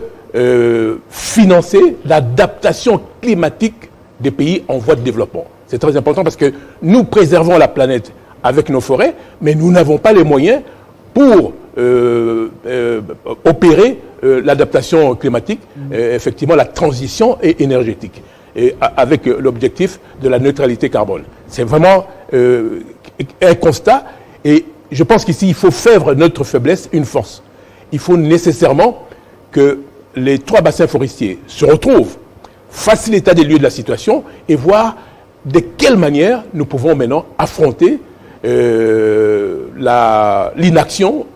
financer l'adaptation climatique des pays en voie de développement. C'est très important parce que nous préservons la planète avec nos forêts, mais nous n'avons pas les moyens pour opérer l'adaptation climatique, effectivement la transition énergétique, et avec l'objectif de la neutralité carbone. C'est vraiment un constat, et je pense qu'ici il faut faire notre faiblesse une force. il faut nécessairement que les 3 bassins forestiers se retrouvent, fassent l'état des lieux de la situation et voir de quelle manière nous pouvons maintenant affronter l'inaction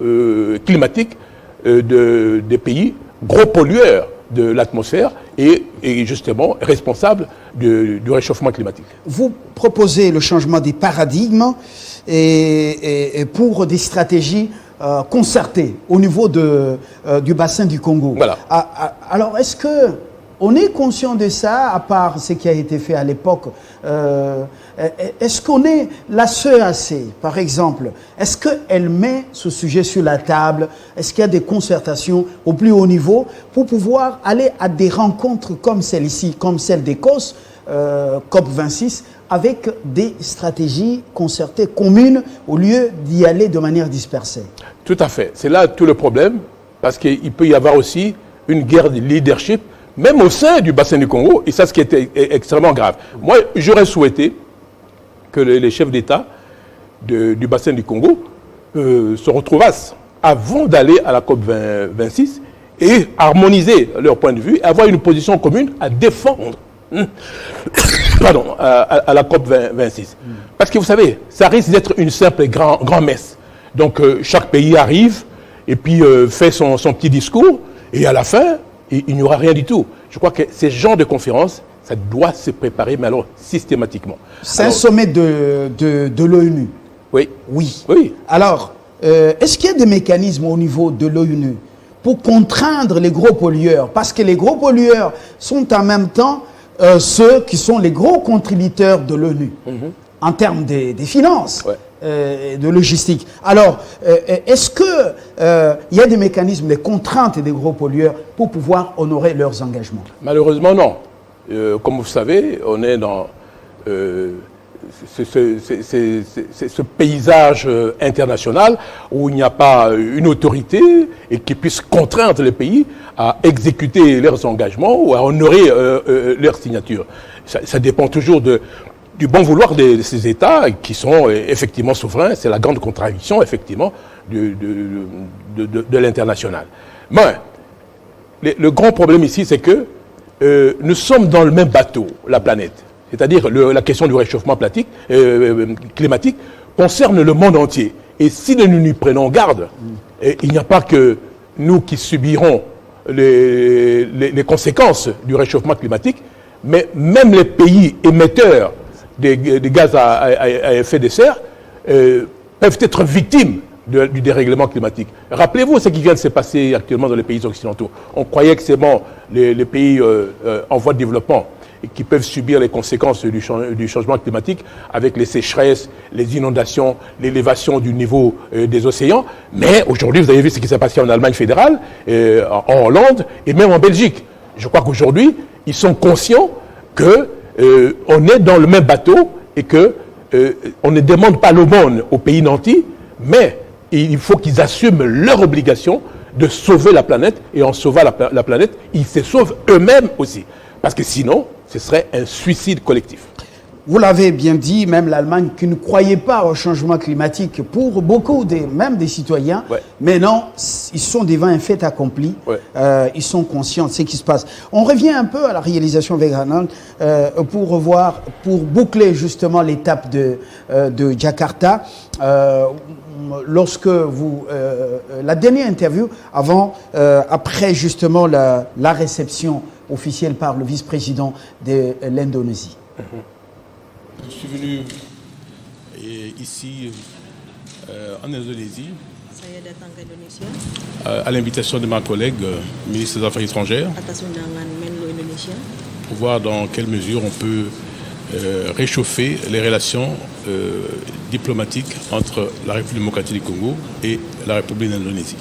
climatique des pays gros pollueurs de l'atmosphère et justement responsables du réchauffement climatique. Vous proposez le changement des paradigmes et pour des stratégies concertées au niveau du bassin du Congo. Voilà. Alors, est-ce que on est conscient de ça, à part ce qui a été fait à l'époque? Est-ce qu'on est la CEAC, par exemple, est-ce qu'elle met ce sujet sur la table? Est-ce qu'il y a des concertations au plus haut niveau pour pouvoir aller à des rencontres comme celle-ci, comme celle d'Écosse, COP26, avec des stratégies concertées communes au lieu d'y aller de manière dispersée? Tout à fait. C'est là tout le problème, parce qu'il peut y avoir aussi une guerre de leadership, même au sein du bassin du Congo, et ça, ce qui était extrêmement grave. Moi, j'aurais souhaité que les chefs d'État du bassin du Congo se retrouvassent avant d'aller à la COP 26 et harmoniser leur point de vue, et avoir une position commune à défendre à la COP 26. Parce que vous savez, ça risque d'être une simple grand-messe. Donc, chaque pays arrive et puis fait son petit discours, et à la fin, il n'y aura rien du tout. Je crois que ces genres de conférences, ça doit se préparer, mais alors systématiquement. C'est un sommet de l'ONU. Oui. Oui. Oui. Alors, est-ce qu'il y a des mécanismes au niveau de l'ONU pour contraindre les gros pollueurs? Parce que les gros pollueurs sont en même temps ceux qui sont les gros contributeurs de l'ONU en termes des finances. Ouais. De logistique. Alors, est-ce qu'il y a des mécanismes de contrainte des gros pollueurs pour pouvoir honorer leurs engagements? Malheureusement, non. Comme vous savez, on est dans ce paysage international où il n'y a pas une autorité et qui puisse contraindre les pays à exécuter leurs engagements ou à honorer leurs signatures. Ça dépend toujours du bon vouloir de ces États qui sont effectivement souverains. C'est la grande contradiction, effectivement, de l'international. Mais le grand problème ici, c'est que nous sommes dans le même bateau, la planète. C'est-à-dire la question du réchauffement climatique concerne le monde entier. Et si nous n'y prenons garde, il n'y a pas que nous qui subirons les conséquences du réchauffement climatique, mais même les pays émetteurs des gaz à effet de serre peuvent être victimes du dérèglement climatique. Rappelez-vous ce qui vient de se passer actuellement dans les pays occidentaux. On croyait que c'est bon, les pays en voie de développement et qui peuvent subir les conséquences du changement climatique avec les sécheresses, les inondations, l'élévation du niveau des océans. Mais aujourd'hui, vous avez vu ce qui s'est passé en Allemagne fédérale, en Hollande et même en Belgique. Je crois qu'aujourd'hui, ils sont conscients que on est dans le même bateau et que on ne demande pas l'aumône aux pays nantis, mais il faut qu'ils assument leur obligation de sauver la planète, et en sauvant la planète, ils se sauvent eux-mêmes aussi. Parce que sinon, ce serait un suicide collectif. Vous l'avez bien dit, même l'Allemagne qui ne croyait pas au changement climatique pour beaucoup, même des citoyens, ouais. Mais non, ils sont devant un fait accompli, ouais. Ils sont conscients de ce qui se passe. On revient un peu à la réalisation Weghorst pour boucler justement l'étape de Jakarta. Lorsque la dernière interview après justement la réception officielle par le vice-président de l'Indonésie. Je suis venu ici en Indonésie à l'invitation de ma collègue ministre des Affaires étrangères pour voir dans quelle mesure on peut réchauffer les relations diplomatiques entre la République démocratique du Congo et la République d'Indonésie.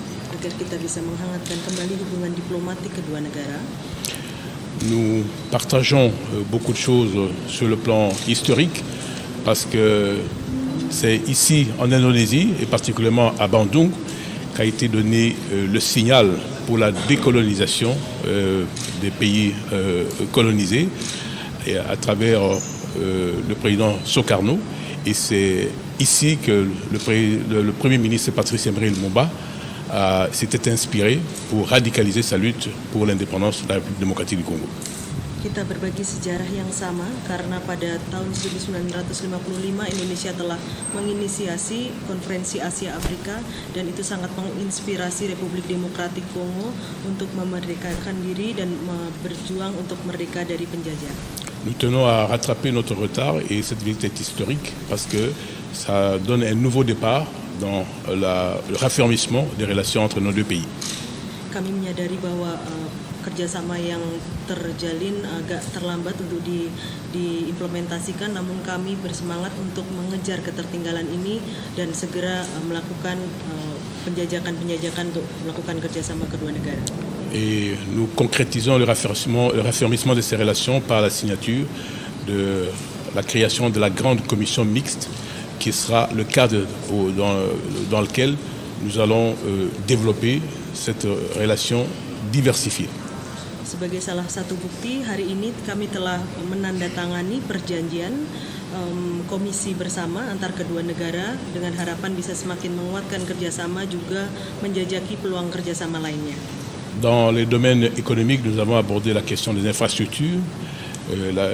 Nous partageons beaucoup de choses sur le plan historique parce que c'est ici en Indonésie et particulièrement à Bandung qu'a été donné le signal pour la décolonisation des pays colonisés et à travers le président Sukarno. Et c'est ici que le Premier ministre Patrice Emery Lumumba s'était inspiré pour radicaliser sa lutte pour l'indépendance de la République démocratique du Congo. Kita berbagi sejarah yang sama karena pada tahun 1955 Indonesia telah menginisiasi Konferensi Asia Afrika dan itu sangat menginspirasi Republik Demokratik Kongo untuk memerdekakan diri dan berjuang untuk merdeka dari penjajah. Nous tenons à rattraper notre retard et cette visite est historique parce que ça donne un nouveau départ dans le raffermissement des relations entre nos deux pays. Kami menyadari bahwa kerjasama yang terjalin agak terlambat untuk diimplementasikan, namun kami bersemangat untuk mengejar ketertinggalan ini dan segera melakukan penjajakan untuk melakukan kerjasama kedua negara. Et nous concrétisons le raffermissement de ces relations par la signature de la création de la grande commission mixte qui sera le cadre dans lequel nous allons développer cette relation diversifiée. Sebagai salah satu bukti, hari ini kami telah menandatangani perjanjian komisi bersama antar kedua negara dengan harapan bisa semakin menguatkan kerjasama juga menjajaki peluang kerjasama lainnya. Dans les domaines économiques, nous avons abordé la question des infrastructures,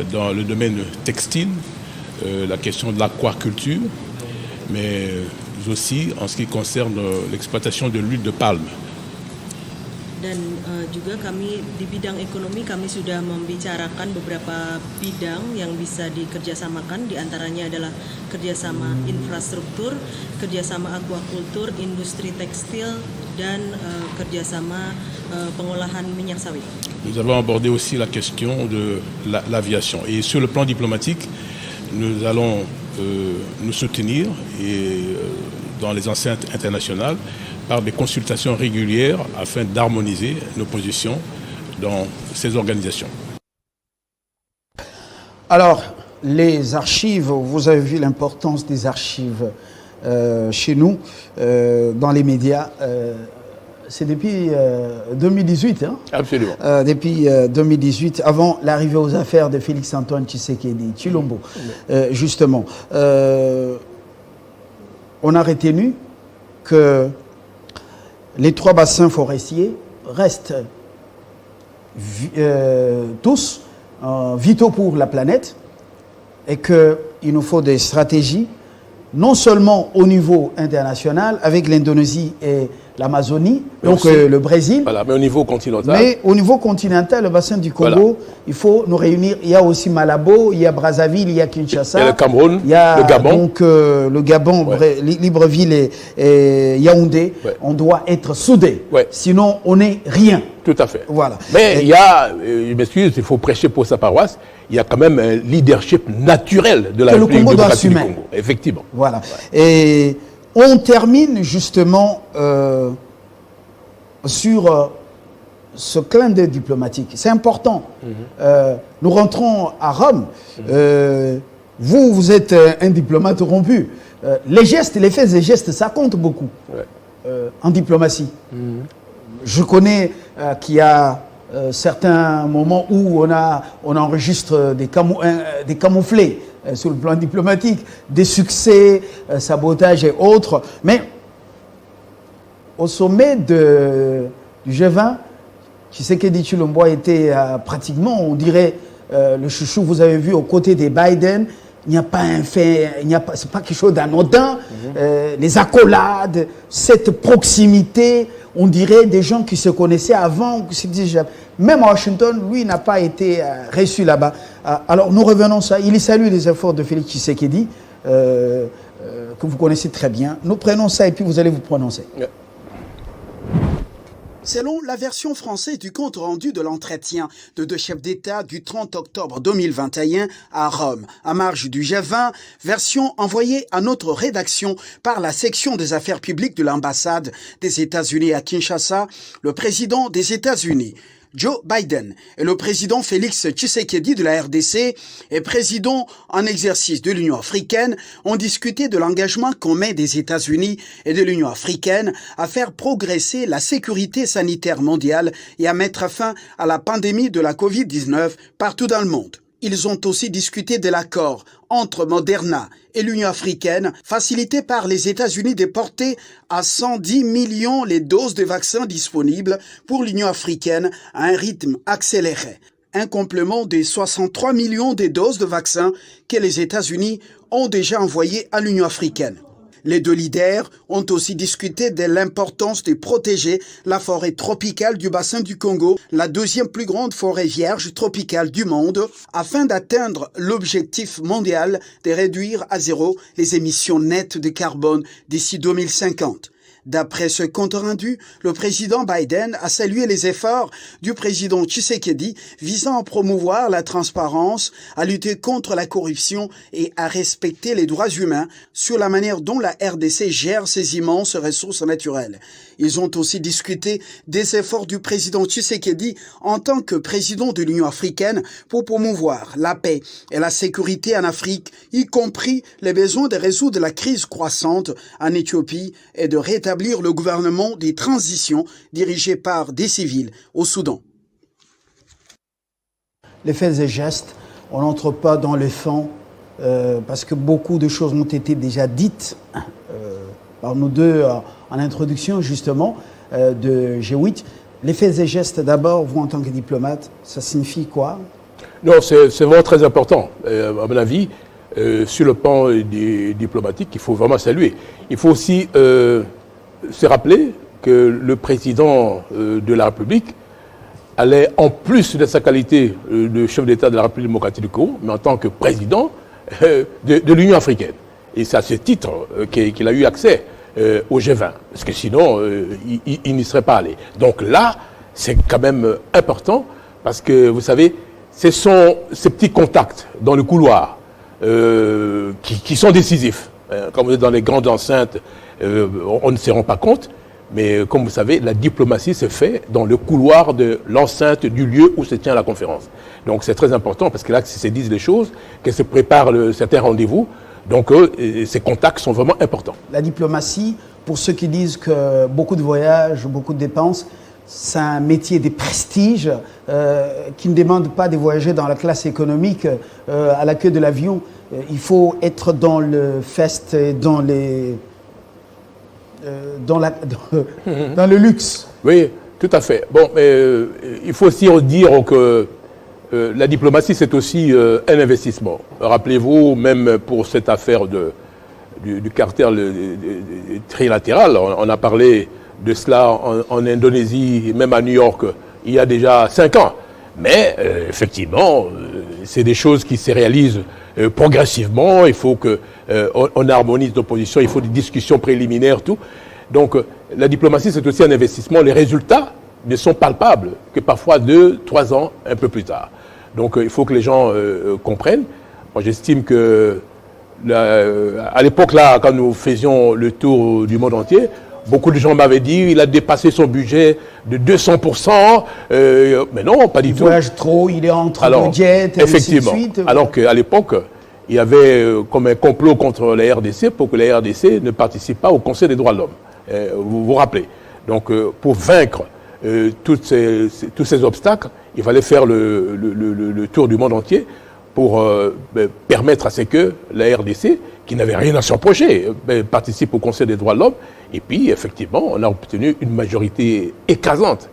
dans le domaine textile, la question de l'aquaculture, mais aussi en ce qui concerne l'exploitation de l'huile de palme. Dan juga kami di bidang ekonomi kami sudah membicarakan beberapa bidang yang bisa dikerjasamakan, diantaranya adalah kerjasama infrastruktur, kerjasama aquakultur, industri tekstil, dan kerjasama pengolahan minyak sawit. Nous avons abordé aussi la question de l'aviation. Et sur le plan diplomatique, nous allons nous soutenir dans les enceintes internationales par des consultations régulières afin d'harmoniser nos positions dans ces organisations. Alors, les archives, vous avez vu l'importance des archives chez nous, dans les médias. C'est depuis 2018, hein? Absolument. Depuis 2018, avant l'arrivée aux affaires de Félix-Antoine Tshisekedi Tshilombo, justement. On a retenu que les trois bassins forestiers restent tous vitaux pour la planète et qu'il nous faut des stratégies, non seulement au niveau international, avec l'Indonésie et l'Amazonie, donc aussi, le Brésil. Voilà, mais au niveau continental. Mais au niveau continental, le bassin du Congo, voilà, il faut nous réunir. Il y a aussi Malabo, il y a Brazzaville, il y a Kinshasa. Il y a le Cameroun, il y a le Gabon. Donc le Gabon, ouais, Libreville et Yaoundé. Ouais. On doit être soudés. Ouais. Sinon, on n'est rien. Tout à fait. Voilà. Mais il y a, je m'excuse, il faut prêcher pour sa paroisse, il y a quand même un leadership naturel de la République démocratique du Congo. Effectivement. Voilà. Ouais. Et on termine justement sur ce clin d'œil diplomatique. C'est important. Nous rentrons à Rome. Vous êtes un diplomate rompu. Les gestes, les faits et gestes, ça compte beaucoup en diplomatie. Je connais qu'il y a certains moments où on enregistre des camouflés sur le plan diplomatique, des succès, sabotage et autres. Mais au sommet du G20, Tshisekedi Tshilombo était pratiquement, on dirait, le chouchou, vous avez vu, aux côtés des Biden. Il n'y a pas un fait, c'est pas quelque chose d'anodin. Les accolades, cette proximité, on dirait des gens qui se connaissaient avant. Même à Washington, lui n'a pas été reçu là-bas. Alors nous revenons à ça. Il salue les efforts de Félix Tshisekedi, que vous connaissez très bien. Nous prenons ça et puis vous allez vous prononcer. Yeah. Selon la version française du compte rendu de l'entretien de deux chefs d'État du 30 octobre 2021 à Rome, à marge du G20, version envoyée à notre rédaction par la section des affaires publiques de l'ambassade des États-Unis à Kinshasa, le président des États-Unis, Joe Biden, et le président Félix Tshisekedi de la RDC et président en exercice de l'Union africaine ont discuté de l'engagement commun des États-Unis et de l'Union africaine à faire progresser la sécurité sanitaire mondiale et à mettre fin à la pandémie de la Covid-19 partout dans le monde. ils ont aussi discuté de l'accord entre Moderna et l'Union africaine, facilité par les États-Unis de porter à 110 millions les doses de vaccins disponibles pour l'Union africaine à un rythme accéléré. Un complément des 63 millions de doses de vaccins que les États-Unis ont déjà envoyées à l'Union africaine. Les deux leaders ont aussi discuté de l'importance de protéger la forêt tropicale du bassin du Congo, la deuxième plus grande forêt vierge tropicale du monde, afin d'atteindre l'objectif mondial de réduire à zéro les émissions nettes de carbone d'ici 2050. D'après ce compte rendu, le président Biden a salué les efforts du président Tshisekedi visant à promouvoir la transparence, à lutter contre la corruption et à respecter les droits humains sur la manière dont la RDC gère ses immenses ressources naturelles. Ils ont aussi discuté des efforts du président Tshisekedi en tant que président de l'Union africaine pour promouvoir la paix et la sécurité en Afrique, y compris les besoins de résoudre la crise croissante en Éthiopie et de rétablir le gouvernement des transitions dirigé par des civils au Soudan. Les faits et gestes, on n'entre pas dans le fond parce que beaucoup de choses ont été déjà dites par nous deux en introduction justement de G8. Les faits et gestes d'abord, vous en tant que diplomate, ça signifie quoi? Non, c'est vraiment très important. À mon avis, sur le plan diplomatique, il faut vraiment saluer. Il faut aussi se rappeler que le président de la République allait, en plus de sa qualité de chef d'État de la République démocratique du Congo, mais en tant que président de l'Union africaine. Et c'est à ce titre qu'il a eu accès au G20, parce que sinon, il n'y serait pas allé. Donc là, c'est quand même important, parce que, vous savez, ce sont ces petits contacts dans le couloir qui sont décisifs. Quand vous êtes dans les grandes enceintes, on ne se rend pas compte, mais comme vous savez, la diplomatie se fait dans le couloir de l'enceinte du lieu où se tient la conférence. Donc c'est très important, parce que là, se disent les choses, que se préparent certains rendez-vous. Donc ces contacts sont vraiment importants. La diplomatie, pour ceux qui disent que beaucoup de voyages, beaucoup de dépenses, c'est un métier de prestige qui ne demande pas de voyager dans la classe économique à la queue de l'avion. Il faut être dans le fest, dans les... dans le luxe. Oui, tout à fait. Bon, mais il faut aussi dire que la diplomatie, c'est aussi un investissement. Rappelez-vous, même pour cette affaire du cartel trilatéral, on a parlé de cela en Indonésie, même à New York, il y a déjà 5 ans. Mais effectivement, c'est des choses qui se réalisent progressivement. Il faut qu'on harmonise nos positions, il faut des discussions préliminaires, tout. Donc la diplomatie, c'est aussi un investissement. Les résultats ne sont palpables que parfois 2, 3 ans, un peu plus tard. Donc il faut que les gens comprennent. Moi, j'estime que à l'époque, là, quand nous faisions le tour du monde entier, beaucoup de gens m'avaient dit qu'il a dépassé son budget de 200%. Mais non, pas du tout. Il voyage trop, il est entre le jet, et effectivement, ainsi de suite. Alors qu'à l'époque, il y avait comme un complot contre la RDC pour que la RDC ne participe pas au Conseil des droits de l'homme. Vous vous rappelez. Donc, pour vaincre tous ces obstacles, il fallait faire le tour du monde entier pour permettre à ce que la RDC, qui n'avait rien à se reprocher, participe au Conseil des droits de l'homme. Et puis, effectivement, on a obtenu une majorité écrasante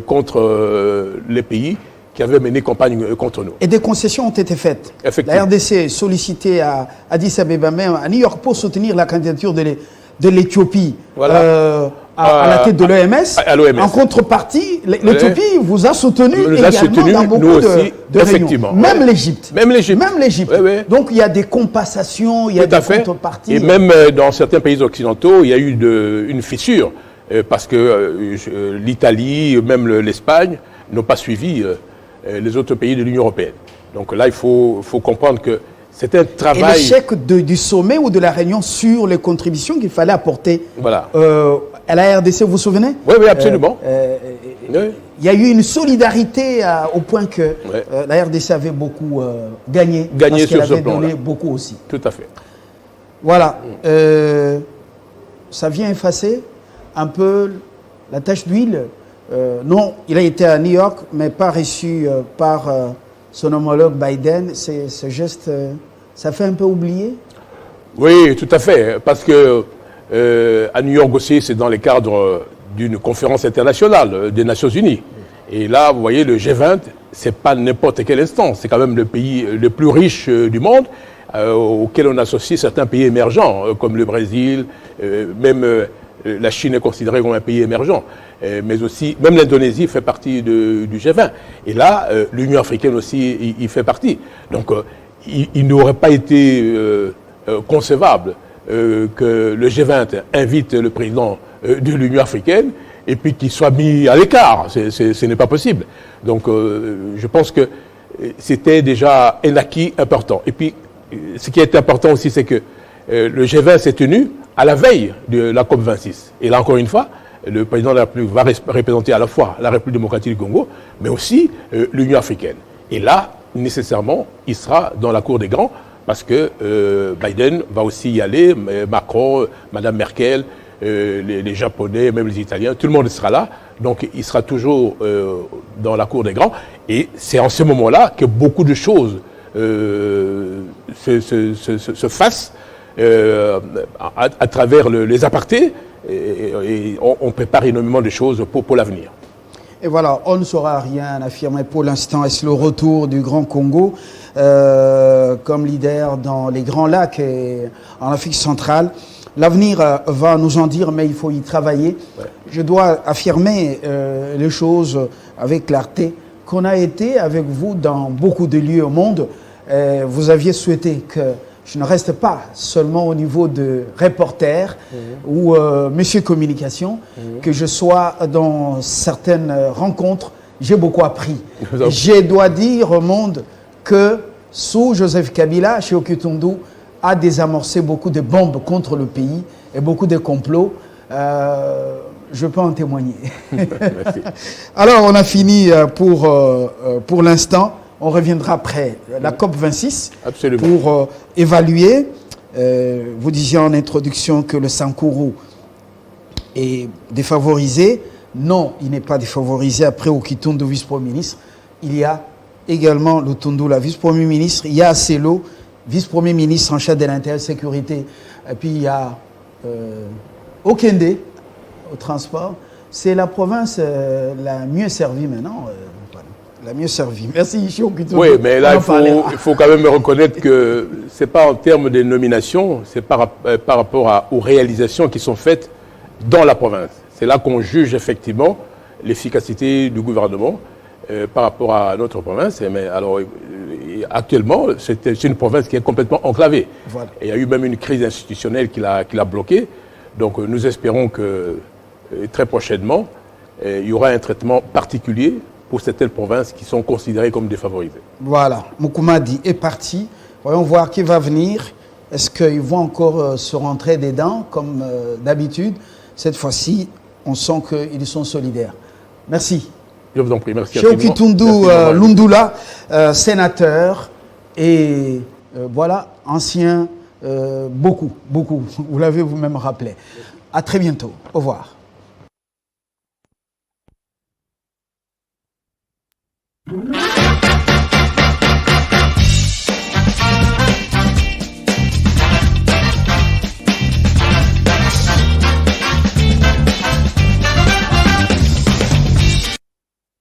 contre les pays qui avaient mené campagne contre nous. Et des concessions ont été faites. La RDC sollicitée à Addis Abeba, même à New York, pour soutenir la candidature de l'Éthiopie. Voilà. À la tête de l'OMS. En contrepartie, l'Éthiopie vous a soutenu également dans beaucoup de réunions. Même l'Égypte. Même l'Égypte. Oui, oui. Donc il y a des compensations, il y a des contreparties. Et même dans certains pays occidentaux, il y a eu une fissure parce que l'Italie, même l'Espagne, n'ont pas suivi les autres pays de l'Union européenne. Donc là, il faut comprendre que c'est un travail... Et l'échec du sommet ou de la réunion sur les contributions qu'il fallait apporter à la RDC, vous vous souvenez? Oui, oui, absolument. Il y a eu une solidarité au point que la RDC avait beaucoup gagné sur ce plan-là. Donné beaucoup aussi. Tout à fait. Voilà. Ça vient effacer un peu la tache d'huile. Non, il a été à New York, mais pas reçu par son homologue Biden, ce geste, ça fait un peu oublier? Oui, tout à fait, parce que à New York aussi, c'est dans le cadre d'une conférence internationale des Nations Unies. Et là, vous voyez, le G20, c'est pas n'importe quelle instance, c'est quand même le pays le plus riche du monde, auquel on associe certains pays émergents, comme le Brésil, même la Chine est considérée comme un pays émergent, mais aussi, même l'Indonésie fait partie du G20. Et là, l'Union africaine aussi y fait partie. Donc, il n'aurait pas été concevable que le G20 invite le président de l'Union africaine et puis qu'il soit mis à l'écart. Ce n'est pas possible. Donc, je pense que c'était déjà un acquis important. Et puis, ce qui est important aussi, c'est que le G20 s'est tenu à la veille de la COP26. Et là, encore une fois, le président de la République va représenter à la fois la République démocratique du Congo, mais aussi l'Union africaine. Et là, nécessairement, il sera dans la cour des grands, parce que Biden va aussi y aller, Macron, Madame Merkel, les Japonais, même les Italiens, tout le monde sera là. Donc, il sera toujours dans la cour des grands. Et c'est en ce moment-là que beaucoup de choses se fassent à travers les apartés. Et on prépare énormément de choses pour l'avenir. Et voilà, on ne saura rien affirmer pour l'instant. Est-ce le retour du Grand Congo comme leader dans les Grands Lacs et en Afrique centrale? L'avenir va nous en dire, mais il faut y travailler. Ouais. Je dois affirmer les choses avec clarté, qu'on a été avec vous dans beaucoup de lieux au monde. Vous aviez souhaité que je ne reste pas seulement au niveau de reporter ou monsieur communication, que je sois dans certaines rencontres. J'ai beaucoup appris. Je dois dire au monde que sous Joseph Kabila, Sékou Toundou a désamorcé beaucoup de bombes contre le pays et beaucoup de complots. Je peux en témoigner. Alors, on a fini pour l'instant. On reviendra après la COP26 pour évaluer. Vous disiez en introduction que le Sankourou est défavorisé. Non, il n'est pas défavorisé. Après Okitundu, vice-premier ministre, il y a également Lutundu, la vice-premier ministre. Il y a Asselo, vice-premier ministre en charge de l'intérieur sécurité. Et puis il y a Okende au transport. C'est la province la mieux servie maintenant. La mieux servie. Merci, Ishio. Oui, mais là, il faut quand même reconnaître que ce n'est pas en termes de nomination, c'est par rapport aux réalisations qui sont faites dans la province. C'est là qu'on juge effectivement l'efficacité du gouvernement par rapport à notre province. Mais alors, actuellement, c'est une province qui est complètement enclavée. Voilà. Et il y a eu même une crise institutionnelle qui l'a bloquée. Donc, nous espérons que très prochainement, il y aura un traitement particulier pour certaines provinces qui sont considérées comme défavorisées. Voilà, Moukoumadi est parti. Voyons voir qui va venir. Est-ce qu'ils vont encore se rentrer dedans, comme d'habitude? Cette fois-ci, on sent qu'ils sont solidaires. Merci. Je vous en prie, merci. Sékou Toundou Lundula, sénateur et voilà, ancien, beaucoup. Vous l'avez vous-même rappelé. À très bientôt. Au revoir.